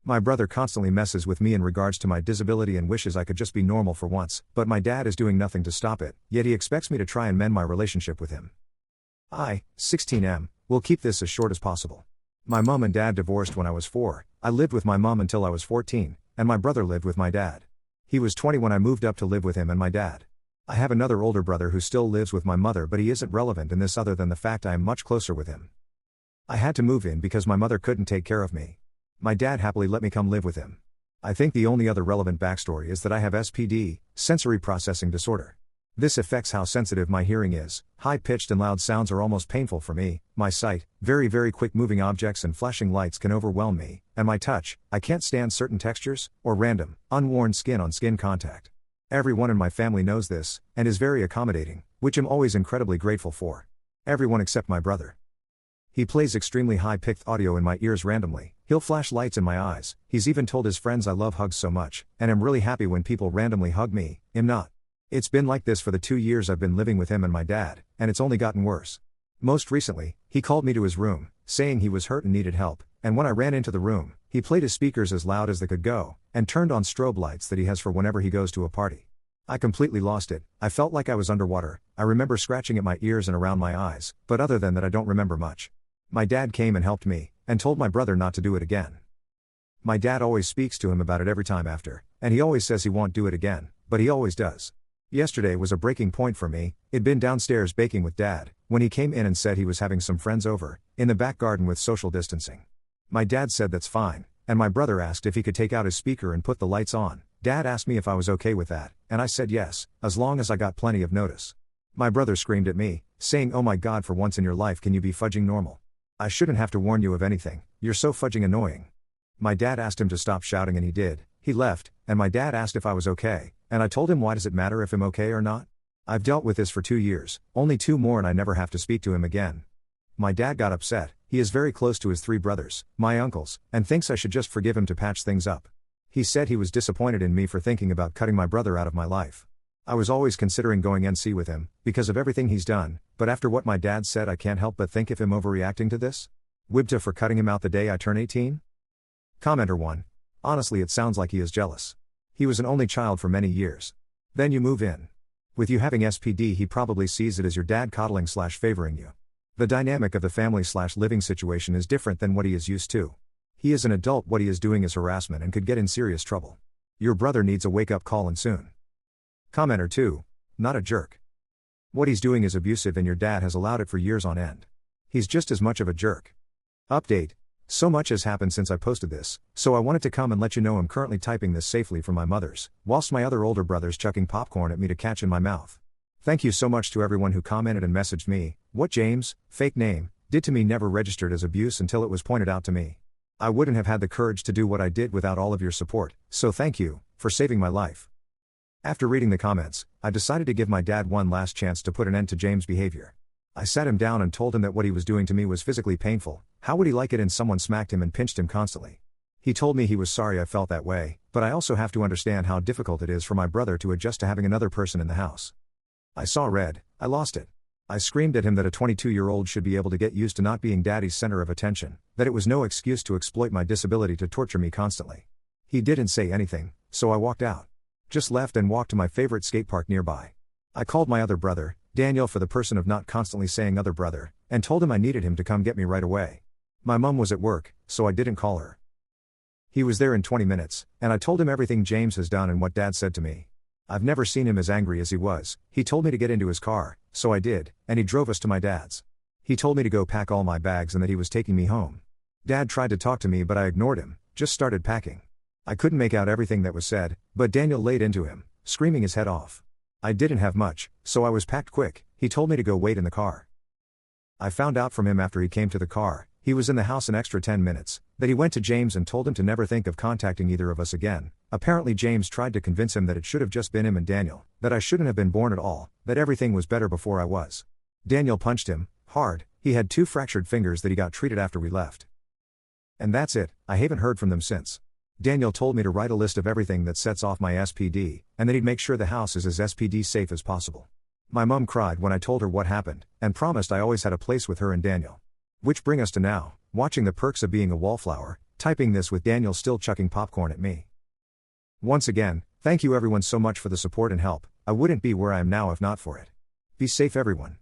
My brother constantly messes with me in regards to my disability and wishes I could just be normal for once, but my dad is doing nothing to stop it, yet he expects me to try and mend my relationship with him. 16M, will keep this as short as possible. My mom and dad divorced when I was 4, I lived with my mom until I was 14, and my brother lived with my dad. He was 20 when I moved up to live with him and my dad. I have another older brother who still lives with my mother, but he isn't relevant in this other than the fact I am much closer with him. I had to move in because my mother couldn't take care of me. My dad happily let me come live with him. I think the only other relevant backstory is that I have SPD, sensory processing disorder. This affects how sensitive my hearing is. High-pitched and loud sounds are almost painful for me. My sight, very quick moving objects and flashing lights can overwhelm me, and my touch, I can't stand certain textures, or random, unworn skin-on-skin contact. Everyone in my family knows this, and is very accommodating, which I'm always incredibly grateful for. Everyone except my brother. He plays extremely high-pitched audio in my ears randomly, he'll flash lights in my eyes, he's even told his friends I love hugs so much, and I'm really happy when people randomly hug me, I'm not. It's been like this for the 2 years I've been living with him and my dad, and it's only gotten worse. Most recently, he called me to his room, saying he was hurt and needed help, and when I ran into the room, he played his speakers as loud as they could go, and turned on strobe lights that he has for whenever he goes to a party. I completely lost it, I felt like I was underwater, I remember scratching at my ears and around my eyes, but other than that I don't remember much. My dad came and helped me, and told my brother not to do it again. My dad always speaks to him about it every time after, and he always says he won't do it again, but he always does. Yesterday was a breaking point for me. I'd been downstairs baking with dad, when he came in and said he was having some friends over, in the back garden with social distancing. My dad said that's fine, and my brother asked if he could take out his speaker and put the lights on. Dad asked me if I was okay with that, and I said yes, as long as I got plenty of notice. My brother screamed at me, saying, "Oh my God, for once in your life can you be fudging normal? I shouldn't have to warn you of anything, you're so fudging annoying." My dad asked him to stop shouting and he did. He left, and my dad asked if I was okay, and I told him why does it matter if I'm okay or not? I've dealt with this for 2 years, only 2 more and I never have to speak to him again. My dad got upset, he is very close to his 3 brothers, my uncles, and thinks I should just forgive him to patch things up. He said he was disappointed in me for thinking about cutting my brother out of my life. I was always considering going NC with him, because of everything he's done, but after what my dad said I can't help but think of him overreacting to this. Wibta for cutting him out the day I turn 18? Commenter 1. Honestly it sounds like he is jealous. He was an only child for many years. Then you move in. With you having SPD he probably sees it as your dad coddling/favoring you. The dynamic of the family/living situation is different than what he is used to. He is an adult, what he is doing is harassment and could get in serious trouble. Your brother needs a wake-up call and soon. Commenter 2. Not a jerk. What he's doing is abusive and your dad has allowed it for years on end. He's just as much of a jerk. Update. So much has happened since I posted this, so I wanted to come and let you know I'm currently typing this safely from my mother's, whilst my other older brother's chucking popcorn at me to catch in my mouth. Thank you so much to everyone who commented and messaged me. What James, fake name, did to me never registered as abuse until it was pointed out to me. I wouldn't have had the courage to do what I did without all of your support, so thank you, for saving my life. After reading the comments, I decided to give my dad one last chance to put an end to James' behavior. I sat him down and told him that what he was doing to me was physically painful. How would he like it if someone smacked him and pinched him constantly? He told me he was sorry I felt that way, but I also have to understand how difficult it is for my brother to adjust to having another person in the house. I saw red, I lost it. I screamed at him that a 22-year-old should be able to get used to not being daddy's center of attention, that it was no excuse to exploit my disability to torture me constantly. He didn't say anything, so I walked out. Just left and walked to my favorite skate park nearby. I called my other brother, Daniel, for the person of not constantly saying other brother, and told him I needed him to come get me right away. My mum was at work, so I didn't call her. He was there in 20 minutes, and I told him everything James has done and what dad said to me. I've never seen him as angry as he was. He told me to get into his car, so I did, and he drove us to my dad's. He told me to go pack all my bags and that he was taking me home. Dad tried to talk to me but I ignored him, just started packing. I couldn't make out everything that was said, but Daniel laid into him, screaming his head off. I didn't have much, so I was packed quick. He told me to go wait in the car. I found out from him after he came to the car, he was in the house an extra 10 minutes, that he went to James and told him to never think of contacting either of us again. Apparently James tried to convince him that it should have just been him and Daniel, that I shouldn't have been born at all, that everything was better before I was. Daniel punched him, hard. He had 2 fractured fingers that he got treated after we left. And that's it, I haven't heard from them since. Daniel told me to write a list of everything that sets off my SPD, and that he'd make sure the house is as SPD safe as possible. My mum cried when I told her what happened, and promised I always had a place with her and Daniel. Which bring us to now, watching the perks of being a wallflower. Typing this with Daniel still chucking popcorn at me. Once again, thank you everyone so much for the support and help. I wouldn't be where I am now if not for it. Be safe everyone.